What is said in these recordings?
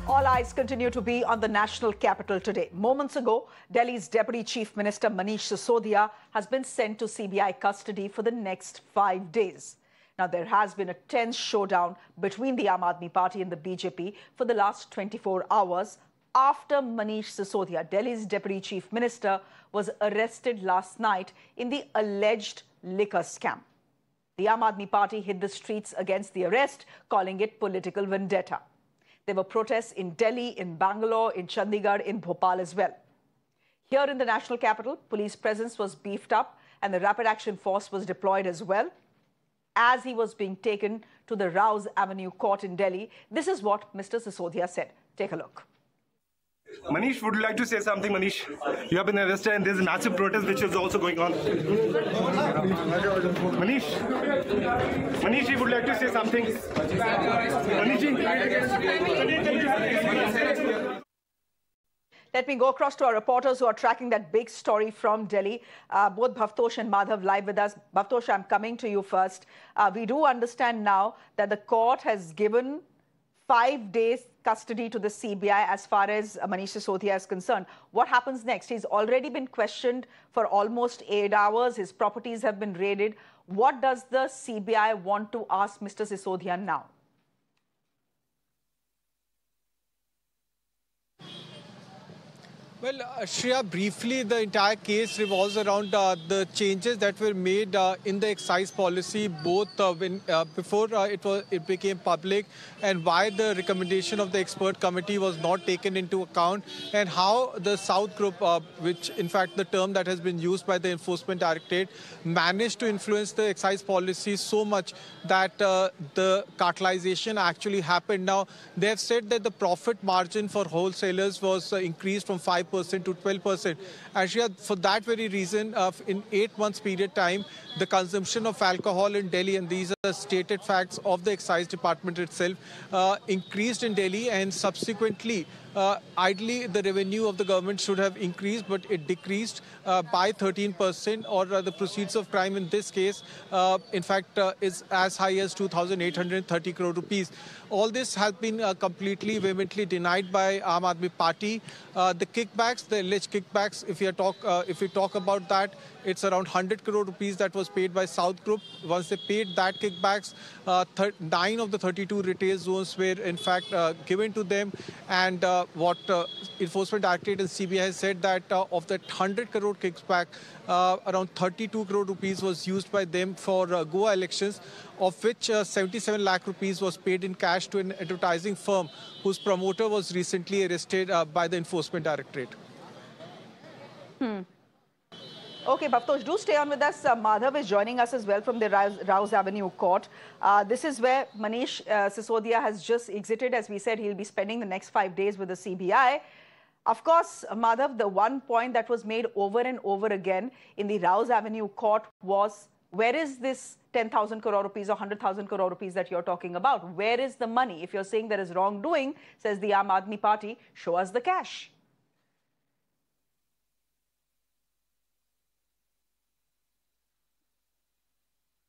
All eyes continue to be on the national capital today. Moments ago, Delhi's Deputy Chief Minister Manish Sisodia has been sent to CBI custody for the next 5 days. Now, there has been a tense showdown between the Aam Aadmi Party and the BJP for the last 24 hours after Manish Sisodia, Delhi's Deputy Chief Minister, was arrested last night in the alleged liquor scam. The Aam Aadmi Party hit the streets against the arrest, calling it political vendetta. There were protests in Delhi, in Bangalore, in Chandigarh, in Bhopal as well. Here in the national capital, police presence was beefed up and the rapid action force was deployed as well. As he was being taken to the Rouse Avenue court in Delhi, this is what Mr. Sisodia said. Take a look. Manish, would you like to say something, Manish? You have been arrested and there's a massive protest which is also going on. Manish, you would like to say something? Let me go across to our reporters who are tracking that big story from Delhi. Both Bhavtosh and Madhav live with us. Bhavtosh, I'm coming to you first. We do understand now that the court has given 5 days custody to the CBI as far as Manish Sisodia is concerned. What happens next? He's already been questioned for almost 8 hours. His properties have been raided. What does the CBI want to ask Mr. Sisodia now? Well, Shreya, briefly, the entire case revolves around the changes that were made in the excise policy, both before it became public, and why the recommendation of the expert committee was not taken into account, and how the South Group, which in fact the term that has been used by the Enforcement Directorate, managed to influence the excise policy so much that the cartelization actually happened. Now, they have said that the profit margin for wholesalers was increased from 5% to 12%. And for that very reason, in 8 months period time, the consumption of alcohol in Delhi, and these are stated facts of the excise department itself, increased in Delhi, and subsequently, ideally, the revenue of the government should have increased, but it decreased by 13%, or the proceeds of crime in this case, in fact, is as high as 2,830 crore rupees. All this has been completely, vehemently denied by Aam Aadmi Party. The kickbacks, the alleged kickbacks, if we talk about that, it's around 100 crore rupees that was paid by South Group. Once they paid that kickbacks, 9 of the 32 retail zones were in fact given to them. And what Enforcement Directorate and CBI has said that of that 100 crore kickback, around 32 crore rupees was used by them for Goa elections, of which 77 lakh rupees was paid in cash to an advertising firm whose promoter was recently arrested by the Enforcement Directorate. Okay, Bhavtosh, do stay on with us. Madhav is joining us as well from the Rouse Avenue court. This is where Manish Sisodia has just exited. As we said, he'll be spending the next 5 days with the CBI. Of course, Madhav, the one point that was made over and over again in the Rouse Avenue court was, where is this 10,000 crore rupees or 100,000 crore rupees that you're talking about? Where is the money? If you're saying there is wrongdoing, says the Aam Aadmi Party, show us the cash.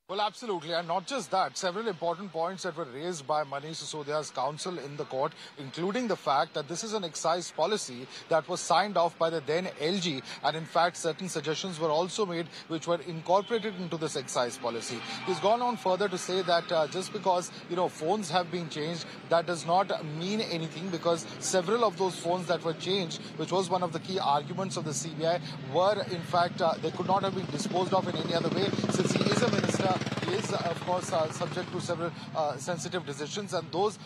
Well, absolutely. And not just that, several important points that were raised by Manish Sisodia's counsel in the court, including the fact that this is an excise policy that was signed off by the then LG. And in fact, certain suggestions were also made which were incorporated into this excise policy. He's gone on further to say that just because, phones have been changed, that does not mean anything, because several of those phones that were changed, which was one of the key arguments of the CBI, were in fact, they could not have been disposed of in any other way. Since he is a minister, he is, of course, subject to several sensitive decisions, and those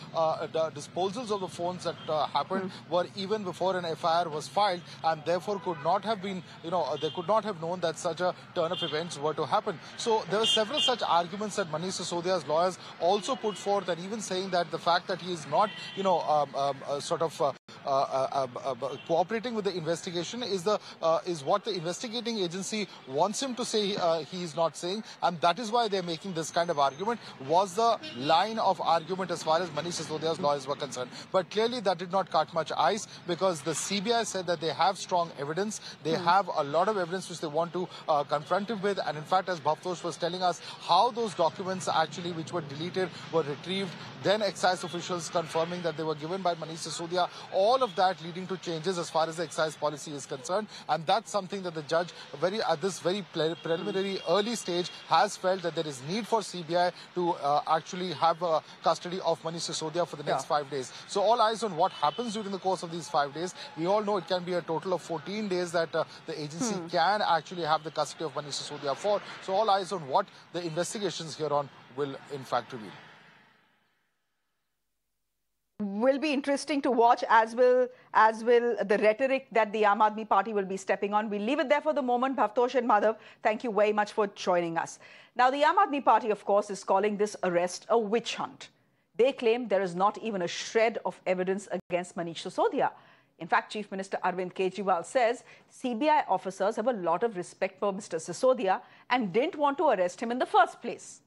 disposals of the phones that happened were even before an FIR was filed, and therefore could not have been, they could not have known that such a turn of events were to happen. So there were several such arguments that Manish Sisodia's lawyers also put forth, and even saying that the fact that he is not, cooperating with the investigation is what the investigating agency wants him to say he is not saying, and that is why they're making this kind of argument, was the line of argument as far as Manish Sisodia's lawyers were concerned. But clearly that did not cut much ice, because the CBI said that they have strong evidence. They have a lot of evidence which they want to confront him with. And in fact, as Bhavtosh was telling us, how those documents actually which were deleted were retrieved, then excise officials confirming that they were given by Manish Sisodia, all of that leading to changes as far as the excise policy is concerned. And that's something that the judge at this very preliminary early stage has felt that there is need for CBI to actually have custody of Manish Sisodia for the next 5 days. So all eyes on what happens during the course of these 5 days. We all know it can be a total of 14 days that the agency can actually have the custody of Manish Sisodia for. So all eyes on what the investigations here on will in fact reveal. Will be interesting to watch, as will the rhetoric that the Aam Aadmi Party will be stepping on. We'll leave it there for the moment. Bhavtosh and Madhav, thank you very much for joining us. Now, the Aam Aadmi Party, of course, is calling this arrest a witch hunt. They claim there is not even a shred of evidence against Manish Sisodia. In fact, Chief Minister Arvind Kejriwal says CBI officers have a lot of respect for Mr. Sisodia and didn't want to arrest him in the first place.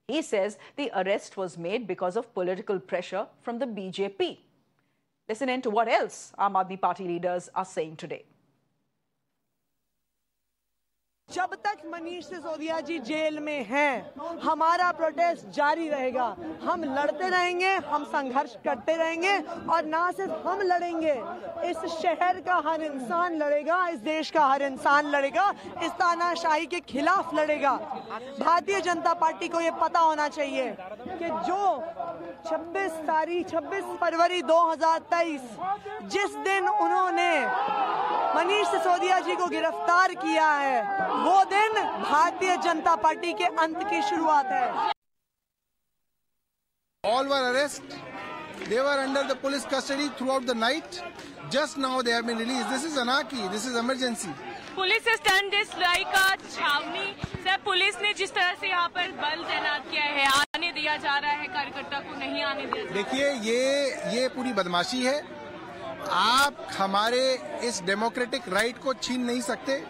He says the arrest was made because of political pressure from the BJP. Listen in to what else Aam Aadmi Party leaders are saying today. जब तक मनीष सिसोदिया जी jail में हैं, हमारा protest जारी रहेगा। हम लड़ते रहेंगे, हम संघर्ष करते रहेंगे, और ना सिर्फ हम लड़ेंगे, इस शहर का हर इंसान लड़ेगा, इस देश का हर इंसान लड़ेगा, इस तानाशाही के खिलाफ लड़ेगा। भारतीय जनता पार्टी को ये पता होना चाहिए कि जो 26 फरवरी 2023 जिस दिन उन्होंने मनीष सिसोदिया जी को गिरफ्तार किया है, वो दिन भारतीय जनता पार्टी के अंत की शुरुआत है। All were arrested. They were under the police custody throughout the night. Just now they have been released. This is anarchy. This is emergency. Police has done this like a छावनी। Sir, police ने जिस तरह से यहाँ पर बल तैनात किया है, आने दिया जा रहा है, कार्यकर्ता को नहीं आने दिया जा रहा है। देखिए, ये पूरी बदमाशी है। आप हमारे इस डेमोक्रेटिक राइट को छीन नहीं सकते।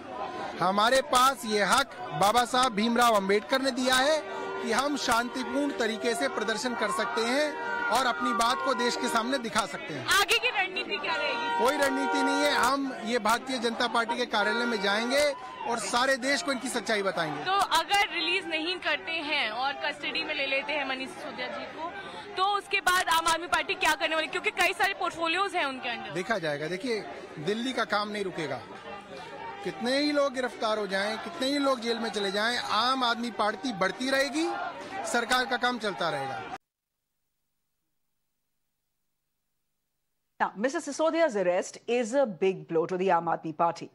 हमारे पास ये हक बाबा साहब भीमराव अंबेडकर ने दिया है कि हम शांतिपूर्ण तरीके से प्रदर्शन कर सकते हैं और अपनी बात को देश के सामने दिखा सकते हैं। आगे की रणनीति क्या रहेगी? कोई रणनीति नहीं है। हम ये भारतीय जनता पार्टी के कार्यालय में जाएंगे और सारे देश को इनकी सच्चाई बताएंगे। तो अगर रिलीज नहीं करते हैं और कस्टडी में ले लेते हैं मनीष सिसोदिया जी को, तो उसके बाद आम आदमी पार्टी क्या करने वाली? क्योंकि कई सारे पोर्टफोलियोज हैं उनके अंदर। देखा जाएगा। देखिए, दिल्ली का काम नहीं रुकेगा। कितने ही लोग गिरफ्तार हो जाएं, कितने ही लोग जेल में चले जाएं, आम आदमी पार्टी बढ़ती रहेगी, सरकार का काम चलता रहेगा। Now, Mr. Sisodia's arrest is a big blow to the Aam Aadmi Party.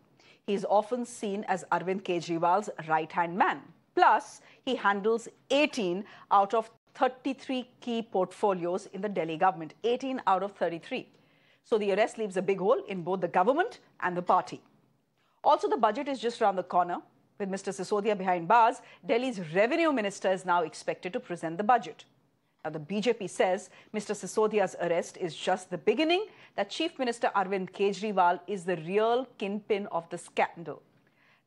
He is often seen as Arvind Kejriwal's right-hand man. Plus, he handles 18 out of 33 key portfolios in the Delhi government. 18 out of 33. So the arrest leaves a big hole in both the government and the party. Also, the budget is just around the corner. With Mr. Sisodia behind bars, Delhi's revenue minister is now expected to present the budget. Now, the BJP says Mr. Sisodia's arrest is just the beginning, that Chief Minister Arvind Kejriwal is the real kingpin of the scandal.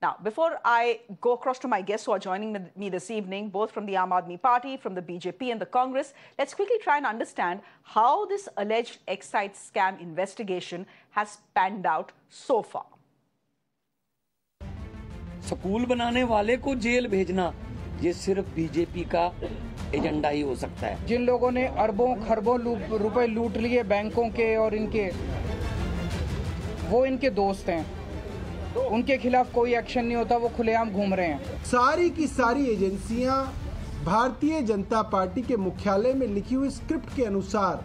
Now, before I go across to my guests who are joining me this evening, both from the Aam Aadmi Party, from the BJP and the Congress, let's quickly try and understand how this alleged excise scam investigation has panned out so far. School बनाने वाले को jail भेजना, ये सिर्फ BJP का agenda ही हो सकता है। जिन लोगों ने अरबों खरबों रुपए लूट लिए बैंकों के और इनके, वो इनके दोस्त हैं। उनके खिलाफ कोई एक्शन नहीं होता, वो खुलेआम घूम रहे हैं। सारी की सारी एजेंसियां भारतीय जनता पार्टी के मुख्यालय में लिखी हुई स्क्रिप्ट के अनुसार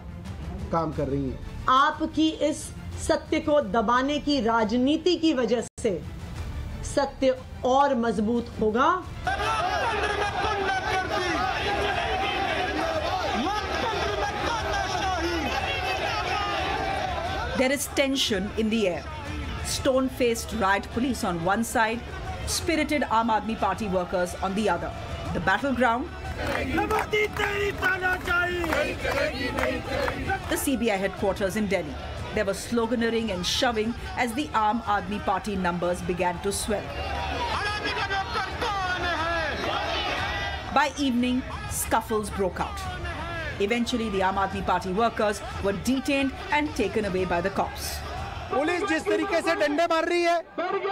काम कर रही हैं। आपकी इस सत्य को दबाने की राजनीति की वजह से सत्य और मजबूत होगा। There is tension in the air. Stone-faced riot police on one side, spirited Aam Aadmi Party workers on the other. The battleground, the CBI headquarters in Delhi. There was sloganeering and shoving as the Aam Aadmi Party numbers began to swell. By evening, scuffles broke out. Eventually, the Aam Aadmi Party workers were detained and taken away by the cops. Police जिस तरीके से डंडे मार रही है,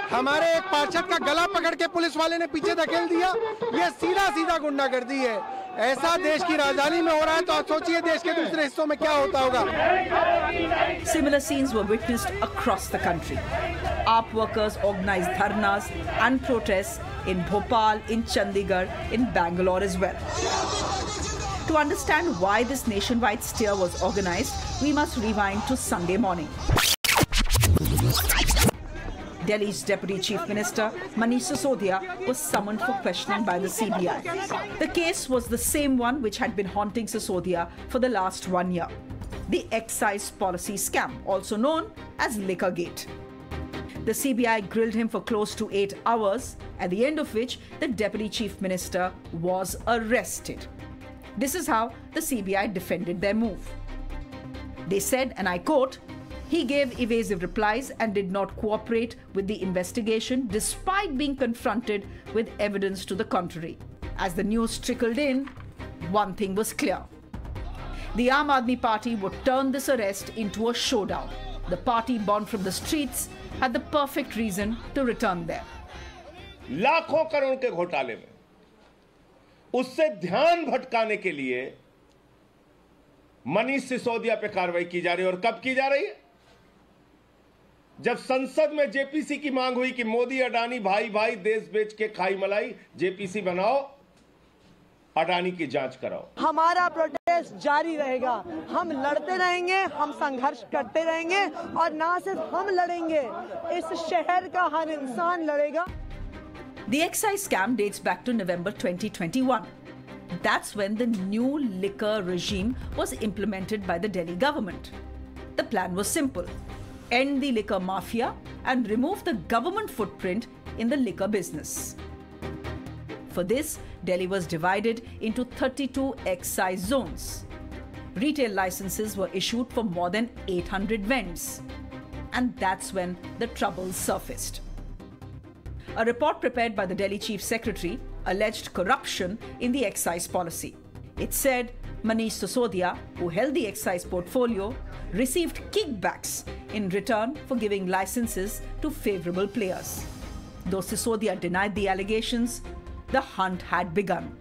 हमारे एक पार्षद का गला पकड़ के पुलिस वाले ने पीछे धकेल दिया, ये सीधा सीधा गुंडागर्दी है। ऐसा देश की राजधानी में हो रहा है तो आप सोचिए देश के दूसरे हिस्सों में क्या होता होगा। Similar scenes were witnessed across the country. AAP workers organized dharnas and protests in Bhopal, in Chandigarh, in Bangalore as well. To understand why this nationwide stir was organized, we must rewind to Sunday morning. Delhi's Deputy Chief Minister Manish Sisodia was summoned for questioning by the CBI. The case was the same one which had been haunting Sisodia for the last 1 year. The excise policy scam, also known as Liquorgate. The CBI grilled him for close to 8 hours, at the end of which the Deputy Chief Minister was arrested. This is how the CBI defended their move. They said, and I quote, "He gave evasive replies and did not cooperate with the investigation despite being confronted with evidence to the contrary." As the news trickled in, one thing was clear. The Aam Aadmi Party would turn this arrest into a showdown. The party born from the streets had the perfect reason to return there. लाखों करोड़ के घोटाले में उससे ध्यान भटकाने के लिए मनीष सिसोदिया पे कार्रवाई की जा रही है। और कब की जा रही है? जब संसद में जेपीसी की मांग हुई कि मोदी अडानी भाई भाई देश बेच के खाई मलाई, जेपीसी बनाओ, अडानी की जांच कराओ। हमारा प्रोटेस्ट जारी रहेगा, हम लड़ते रहेंगे, हम संघर्ष करते रहेंगे और ना सिर्फ हम लड़ेंगे, इस शहर का हर इंसान लड़ेगा। The excise scam dates back to November 2021. That's when the new liquor regime was implemented by the Delhi government. The plan was simple: end the liquor mafia and remove the government footprint in the liquor business. For this, Delhi was divided into 32 excise zones. Retail licenses were issued for more than 800 vends. And that's when the trouble surfaced. A report prepared by the Delhi Chief Secretary alleged corruption in the excise policy. It said Manish Sisodia, who held the excise portfolio, received kickbacks in return for giving licenses to favorable players. Though Sisodia denied the allegations, the hunt had begun.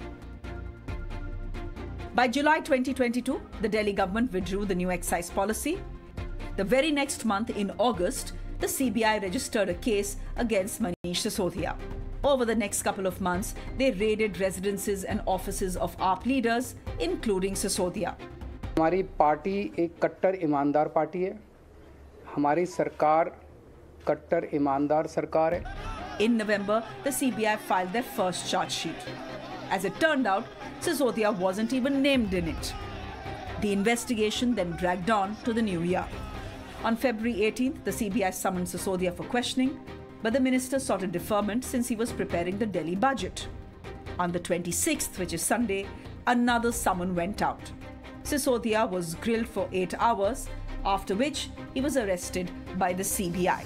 By July 2022, the Delhi government withdrew the new excise policy. The very next month, in August, the CBI registered a case against Manish Sisodia. Over the next couple of months, they raided residences and offices of AAP leaders, including Sisodia. हमारी party एक कट्टर ईमानदार party है। हमारी सरकार कट्टर ईमानदार सरकार है। In November, the CBI filed their first charge sheet. As it turned out, Sisodia wasn't even named in it. The investigation then dragged on to the new year. On February 18th, the CBI summoned Sisodia for questioning, but the minister sought a deferment since he was preparing the Delhi budget. On the 26th, which is Sunday, another summon went out. Sisodia was grilled for 8 hours, after which he was arrested by the CBI.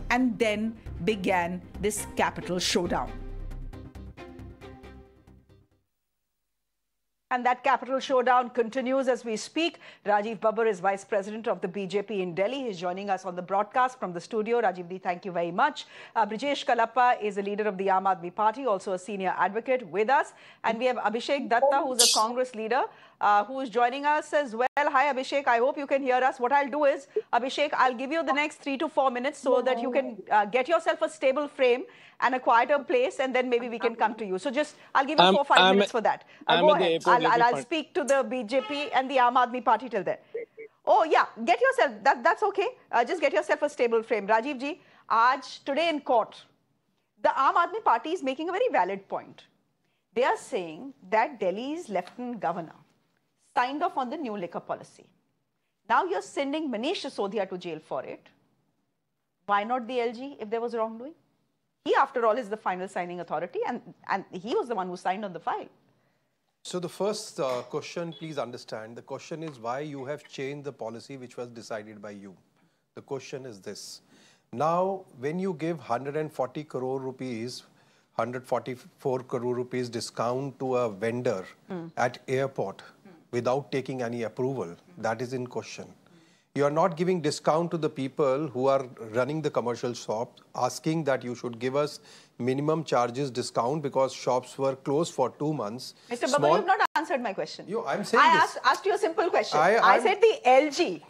And then began this capital showdown. And that capital showdown continues as we speak. Rajiv Babbar is Vice President of the BJP in Delhi. He's joining us on the broadcast from the studio. Rajiv, thank you very much. Brijesh Kalappa is a leader of the Aam Aadmi Party, also a senior advocate with us. And we have Abhishek Datta, who's a Congress leader, who is joining us as well. Hi, Abhishek. I hope you can hear us. What I'll do is, Abhishek, I'll give you the next 3 to 4 minutes so that you can get yourself a stable frame and a quieter place, and then maybe we can come to you. So just, I'll give you 4 or 5 minutes for that. Go ahead. I'll speak to the BJP and the Aam Aadmi Party till then. Oh, yeah. Get yourself, that's okay. Just get yourself a stable frame. Rajiv ji, today in court, the Aam Aadmi Party is making a very valid point. They are saying that Delhi's Lieutenant Governor signed off on the new liquor policy. Now you're sending Manish Sisodia to jail for it. Why not the LG if there was wrongdoing? He, after all, is the final signing authority, and he was the one who signed on the file. So the first question, please understand, the question is why you have changed the policy which was decided by you. The question is this. Now, when you give 140 crore rupees, 144 crore rupees discount to a vendor at airport without taking any approval, that is in question. You are not giving discount to the people who are running the commercial shop, asking that you should give us minimum charges discount because shops were closed for 2 months. Mr. Babbar, you have not answered my question. I'm saying I asked you a simple question. I said the LG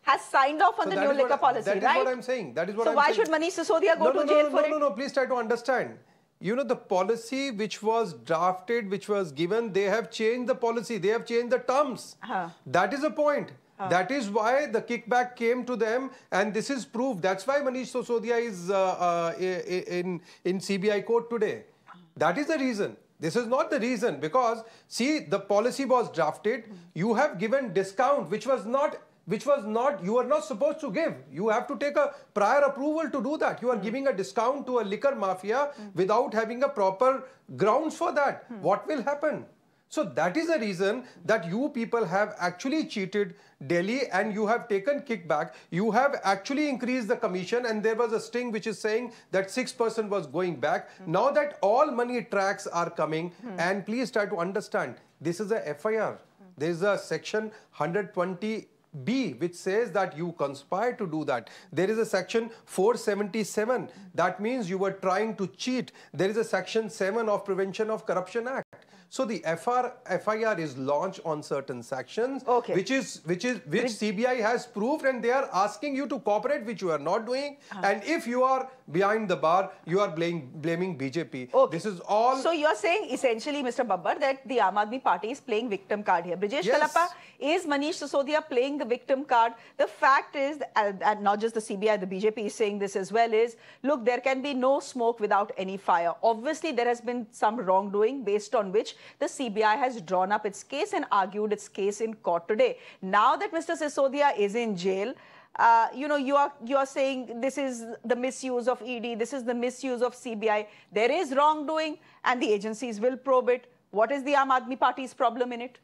has signed off on the new liquor policy, right? That is what I'm saying. That is what I'm saying. So why should Manish Sisodia go to jail for it? No, please try to understand. You know, the policy which was drafted, which was given, they have changed the policy. They have changed the terms. That is the point. That is why the kickback came to them, and this is proof. That's why Manish Sisodia is in CBI court today. That is the reason. This is not the reason, because see, the policy was drafted. You have given discount, which was not you are not supposed to give. You have to take a prior approval to do that. You are giving a discount to a liquor mafia without having a proper grounds for that. What will happen? So that is the reason that you people have actually cheated Delhi and you have taken kickback. You have actually increased the commission, and there was a sting which is saying that 6% was going back. Now that all money tracks are coming, and please try to understand, this is a FIR. There is a section 120B which says that you conspire to do that. There is a section 477. That means you were trying to cheat. There is a section 7 of Prevention of Corruption Act. So the FIR is launched on certain sections, which CBI has proved, and they are asking you to cooperate, which you are not doing. And if you are behind the bar, you are blaming BJP. This is all. So you are saying essentially, Mr. Babbar, that the Aam Aadmi Party is playing victim card here. Brijesh Kalappa, is Manish Sisodia playing the victim card? The fact is, and not just the CBI, the BJP is saying this as well, is, look, there can be no smoke without any fire. Obviously, there has been some wrongdoing based on which the CBI has drawn up its case and argued its case in court today. Now that Mr. Sisodia is in jail, you know, you are saying this is the misuse of ED, this is the misuse of CBI. There is wrongdoing and the agencies will probe it. What is the Aam Aadmi Party's problem in it?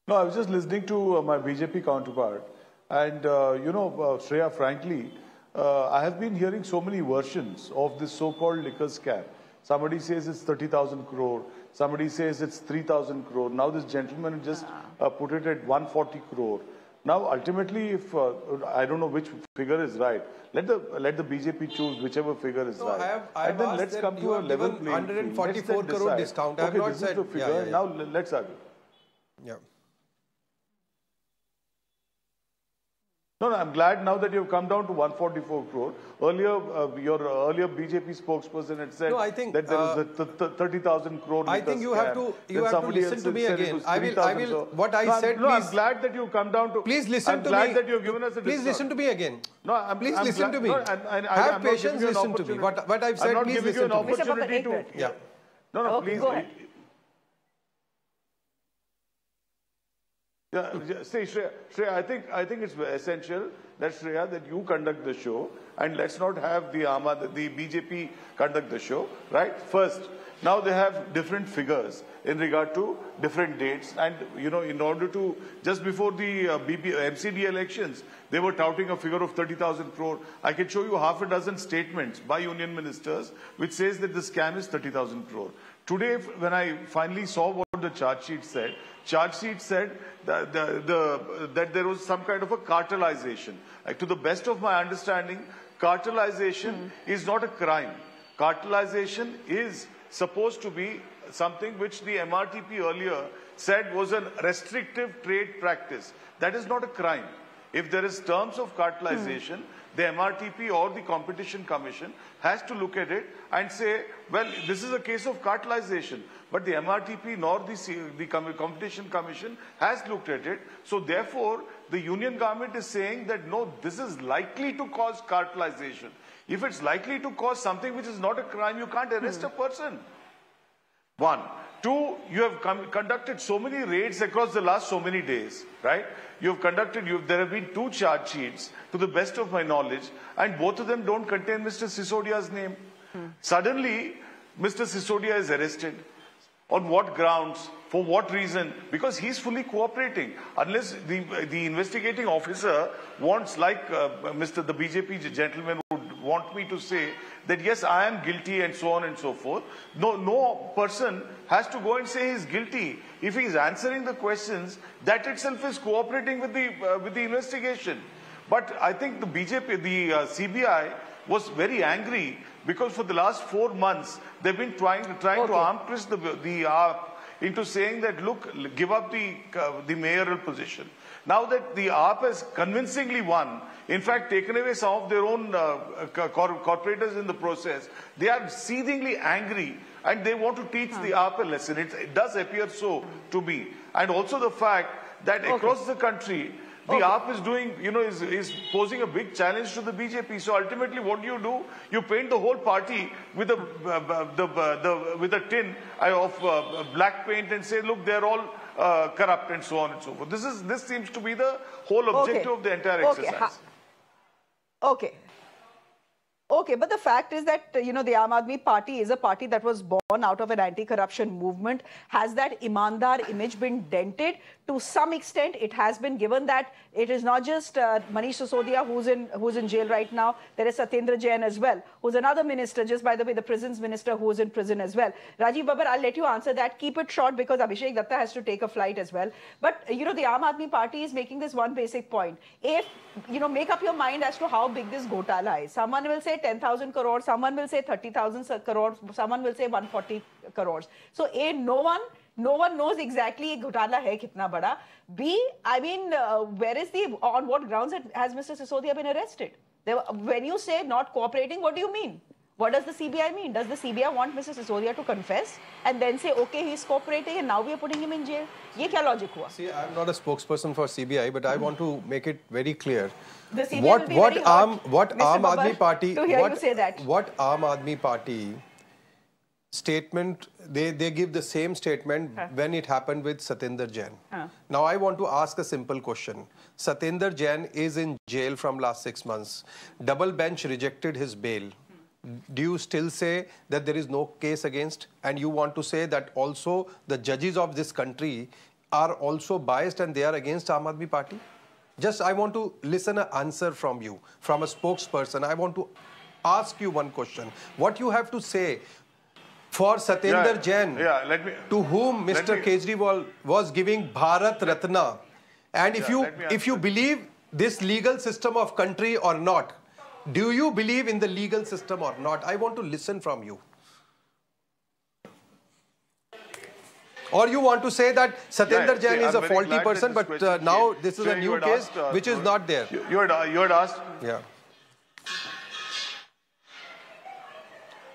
No, I was just listening to my BJP counterpart, and you know, Shreya, frankly, I have been hearing so many versions of this so-called liquor scam. Somebody says it's 30,000 crore. Somebody says it's 3,000 crore. Now this gentleman just put it at 140 crore. Now, ultimately, if I don't know which figure is right, let the BJP choose whichever figure is right. And then let's come to a level playing field. 144 crore discount. I have not said. This is the figure. Now let's argue. Yeah. No, I'm glad now that you've come down to 144 crore. Earlier, your earlier BJP spokesperson had said that there was a 30,000 crore. I think you have to listen to me again. I will. What I said. No, I'm glad that you've come down to. Please listen to me. I'm glad that you've given us a. Please listen to me again. No, please listen to me. Have patience. Listen to me. What I've said. Please listen to me. I'm not giving you an opportunity to. Yeah. No, please. Go ahead. Yeah, see, Shreya, I think it's essential that Shreya, that you conduct the show, and let's not have the BJP conduct the show, right? First, now they have different figures in regard to different dates, and you know, in order to just before the MCD elections, they were touting a figure of 30,000 crore. I can show you half a dozen statements by union ministers which says that the scam is 30,000 crore. Today, when I finally saw what the charge sheet said that, that there was some kind of a cartelization. To the best of my understanding, cartelization is not a crime. Cartelization is supposed to be something which the MRTP earlier said was a restrictive trade practice. That is not a crime. If there is terms of cartelization, the MRTP or the Competition Commission has to look at it and say, well, this is a case of cartelization. But the MRTP nor the Competition Commission has looked at it. So therefore, the union government is saying that no, this is likely to cause cartelization. If it's likely to cause something which is not a crime, you can't arrest a person. One. Two, you have conducted so many raids across the last so many days, right? There have been 2 charge sheets, to the best of my knowledge, and both of them don't contain Mr. Sisodia's name. Suddenly, Mr. Sisodia is arrested. On what grounds? For what reason? Because he's fully cooperating. Unless the investigating officer wants, like the BJP gentleman would want me to say, that yes, I am guilty and so on and so forth. No person has to go and say he's guilty. If he's answering the questions, that itself is cooperating with the investigation. But I think the CBI was very angry because for the last 4 months, they've been trying to arm twist the AAP into saying that, look, give up the mayoral position. Now that the AAP has convincingly won, in fact, taken away some of their own corporators in the process, they are seethingly angry and they want to teach the AAP a lesson. It does appear so to me. And also the fact that across the country, the AAP is doing, is posing a big challenge to the BJP. So ultimately, what do? You paint the whole party with a tin of black paint and say, look, they're all corrupt and so on and so forth. This seems to be the whole objective of the entire exercise. Okay, but the fact is that, the Aam Aadmi Party is a party that was born out of an anti-corruption movement. Has that Imaandaar image been dented? To some extent, it has been, given that it is not just Manish Sisodia who's in jail right now. There is Satyendra Jain as well, who's another minister, just by the way, the prisons minister who is in prison as well. Rajiv Babbar, I'll let you answer that. Keep it short because Abhishek Datta has to take a flight as well. But, the Aam Aadmi Party is making this one basic point. If, make up your mind as to how big this Gotala is. Someone will say 10,000 crores, someone will say 30,000 crores, someone will say 140 crores. So A, no one knows exactly Gotala hai kitna bada. B, I mean, on what grounds has Mr. Sisodia been arrested? When you say not cooperating, what do you mean? What does the CBI mean? Does the CBI want Mr. Sisodia to confess and then say, okay, he's cooperating and now we are putting him in jail? Ye kya logic hua? See, I'm not a spokesperson for CBI, but I want to make it very clear. The CBI will be very hurt, what Mr. Aam Aadmi Party, to hear you say that. What Aam Aadmi Party statement, they give the same statement when it happened with Satyendra Jain. Now I want to ask a simple question. Satyendra Jain is in jail from last 6 months. Double bench rejected his bail. Do you still say that there is no case against, and you want to say that also the judges of this country are also biased and they are against Aam Aadmi Party? Just I want to listen an answer from you, from a spokesperson. I want to ask you one question. What you have to say for Satyendra Jain, to whom Mr. Kejriwal was giving Bharat Ratna, and if you believe this legal system of country or not, do you believe in the legal system or not? I want to listen from you. Or you want to say that Satyendra Jain is a faulty person, but now this is a new case which is not there. You had asked? Yeah.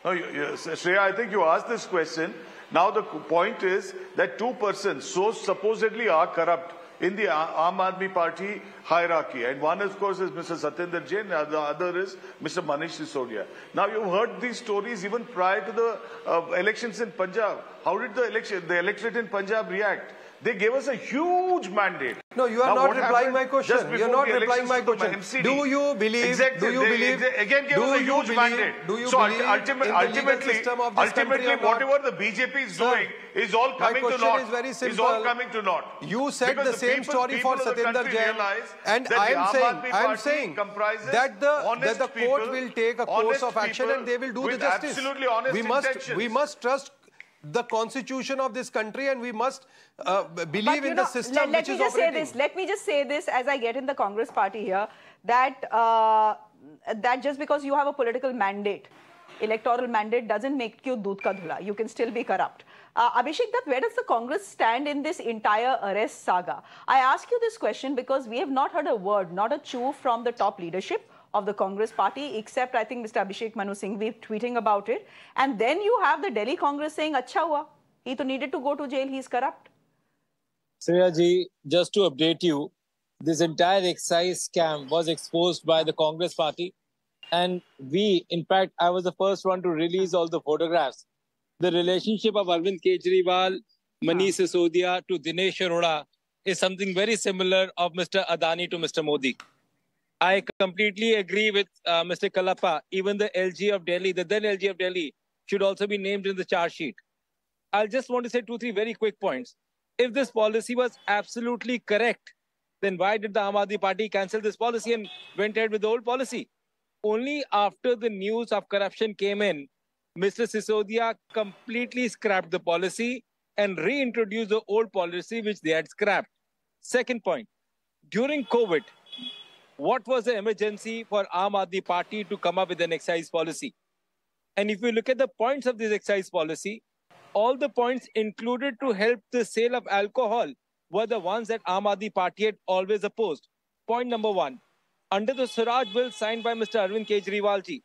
No, Shreya, I think you asked this question. Now the point is that 2 persons so supposedly are corrupt in the Aam Aadmi Party hierarchy. And one, of course, is Mr. Satyendra Jain, and the other is Mr. Manish Sisodia. Now, you've heard these stories even prior to the elections in Punjab. How did the electorate in Punjab react? They gave us a huge mandate. No, you are not replying my question. You are not replying my question. Do you believe? Exactly. Do you believe? They again gave us a huge mandate. Do you so believe ultimately, whatever the BJP is doing is all coming to naught. My question is very simple. Is all coming to naught. You said the same story for Satyendra Jain, and I am saying that the court will take a course of action and they will do the justice. Absolutely honest intentions. We must trust the constitution of this country, and we must believe in the system which is operating. Let me just say this as I get in the Congress party here, that just because you have a political mandate, electoral mandate, doesn't make you doodh ka dhula. You can still be corrupt. Abhishek Dutt, where does the Congress stand in this entire arrest saga? I ask you this question because we have not heard a word, not a chew from the top leadership of the Congress party, except I think Mr. Abhishek Manu Singhvi tweeting about it. And then you have the Delhi Congress saying, "Acha hua, he to needed to go to jail, he's corrupt." Shreya ji, just to update you, this entire excise scam was exposed by the Congress party. And we, in fact, I was the first one to release all the photographs. the relationship of Arvind Kejriwal, Manish Sisodia to Dinesh Arora is something very similar of Mr. Adani to Mr. Modi. I completely agree with Mr. Kalappa. Even the LG of Delhi, the then LG of Delhi, should also be named in the charge sheet. I'll just want to say 2-3 very quick points. If this policy was absolutely correct, then why did the Aam Aadmi Party cancel this policy and went ahead with the old policy? Only after the news of corruption came in, Mr. Sisodia completely scrapped the policy and reintroduced the old policy which they had scrapped. Second point, during COVID, what was the emergency for Aam Aadmi Party to come up with an excise policy? And if you look at the points of this excise policy, all the points included to help the sale of alcohol were the ones that Aam Aadmi Party had always opposed. Point number 1, under the Swaraj bill signed by Mr. Arvind Kejriwal ji,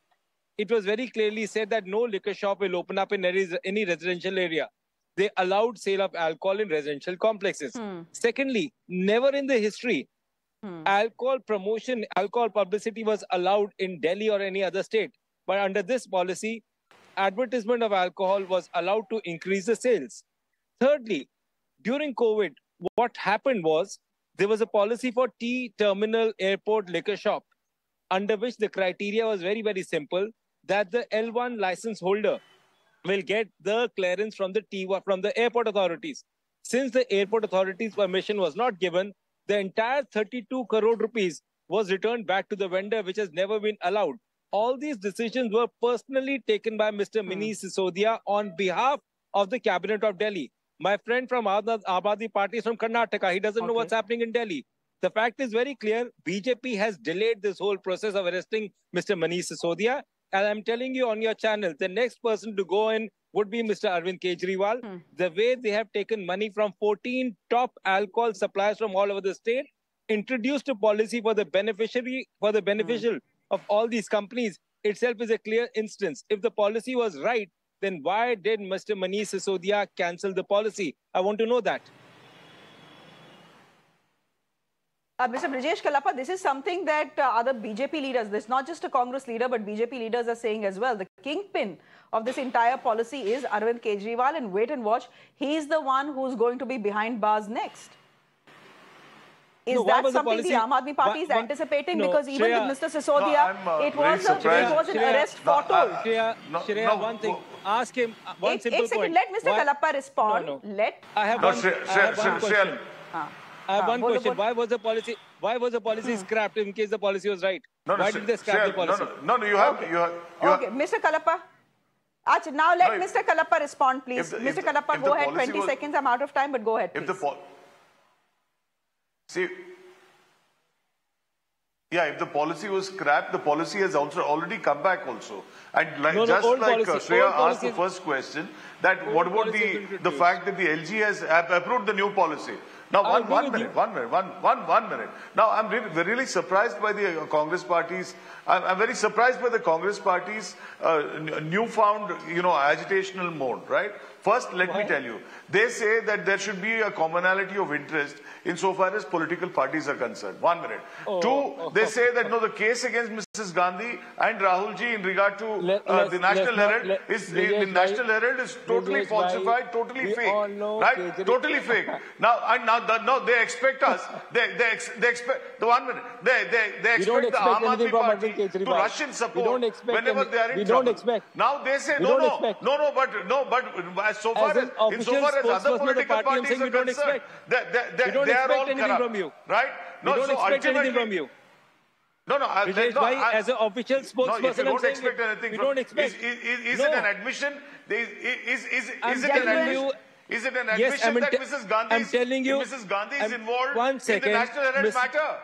it was very clearly said that no liquor shop will open up in any residential area. They allowed sale of alcohol in residential complexes. Secondly, never in the history, alcohol promotion, alcohol publicity was allowed in Delhi or any other state. But under this policy, advertisement of alcohol was allowed to increase the sales. Thirdly, during COVID, what happened was there was a policy for T-terminal airport liquor shop, under which the criteria was very, very simple, that the L1 license holder will get the clearance from the airport authorities. Since the airport authorities' permission was not given, the entire 32 crore rupees was returned back to the vendor, which has never been allowed. All these decisions were personally taken by Mr. Manish Sisodia on behalf of the cabinet of Delhi. My friend from Aam Aadmi Party is from Karnataka. He doesn't know what's happening in Delhi. The fact is very clear. BJP has delayed this whole process of arresting Mr. Manish Sisodia. And I'm telling you on your channel, the next person to go in would be Mr. Arvind Kejriwal. The way they have taken money from 14 top alcohol suppliers from all over the state, introduced a policy for the beneficial of all these companies itself is a clear instance. If the policy was right, then why did Mr. Manish Sisodia cancel the policy? I want to know that. Mr. Brijesh Kalappa, this is something that other BJP leaders, this is not just a Congress leader, but BJP leaders are saying as well. The kingpin of this entire policy is Arvind Kejriwal, and wait and watch, he's the one who's going to be behind bars next. Is that something the Aam Aadmi Party is anticipating? Because even with Mr. Sisodia, it was an arrest foretold. Shreya, one thing. Ask him one simple point. Let Mr. Kalappa respond. I have one question. I have one question. Why was the policy scrapped in case the policy was right? Why did they scrap the policy? No, you have. Okay, Mr. Kalappa. Now let Mr. Kalappa respond, please. Mr. Kalappa, go ahead. 20 seconds. I'm out of time, but go ahead, please. If the policy was scrapped, the policy has also already come back also. And Shreya asked the first question, that what about the fact that the LG has approved the new policy? Now, one minute. Now, I'm really surprised by the Congress parties. I'm very surprised by the Congress parties' newfound, agitational mode, right? First, let me tell you, they say that there should be a commonality of interest insofar as political parties are concerned. 1 minute. Two, they say that the case against Mrs. Gandhi and Rahul ji in regard to the National Herald is totally falsified, totally fake, right? Totally fake. Now they expect us. They expect 1 minute. They expect the Aam Aadmi Party to rush in support whenever they are in trouble. Now they say but so far as other political parties are concerned, they are all corrupt, right? No, so ultimately. As an official spokesperson, if you don't expect anything from is it an admission? Is it an admission that Mrs. Gandhi is involved in the National Herald matter?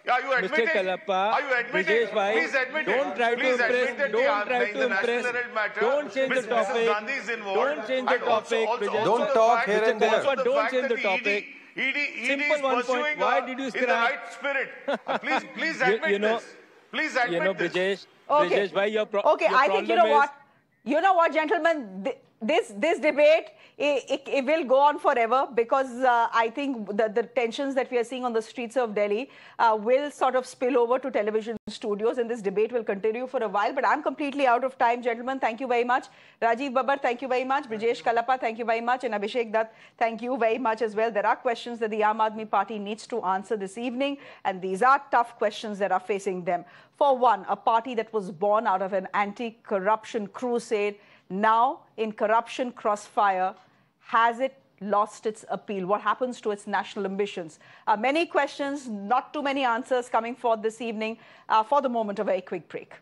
Are you admitting? Are you admitting? Please admit it. Don't try to impress. Don't change the topic. Don't change the topic. Don't talk here and there. Don't change the topic. ED is pursuing why did you in the right spirit. Please admit this. Please admit this. Brijesh, why your I think you know what, gentlemen. this debate, it will go on forever, because I think the tensions that we are seeing on the streets of Delhi will sort of spill over to television studios, and this debate will continue for a while. But I'm completely out of time, gentlemen. Thank you very much. Rajiv Babbar, thank you very much. Brijesh Kalapa, thank you very much. And Abhishek Dutt, thank you very much as well. There are questions that the Aam Aadmi Party needs to answer this evening, and these are tough questions that are facing them. For one, a party that was born out of an anti-corruption crusade, now in corruption crossfire, has it lost its appeal? What happens to its national ambitions? Many questions, not too many answers coming forth this evening. For the moment, a very quick break.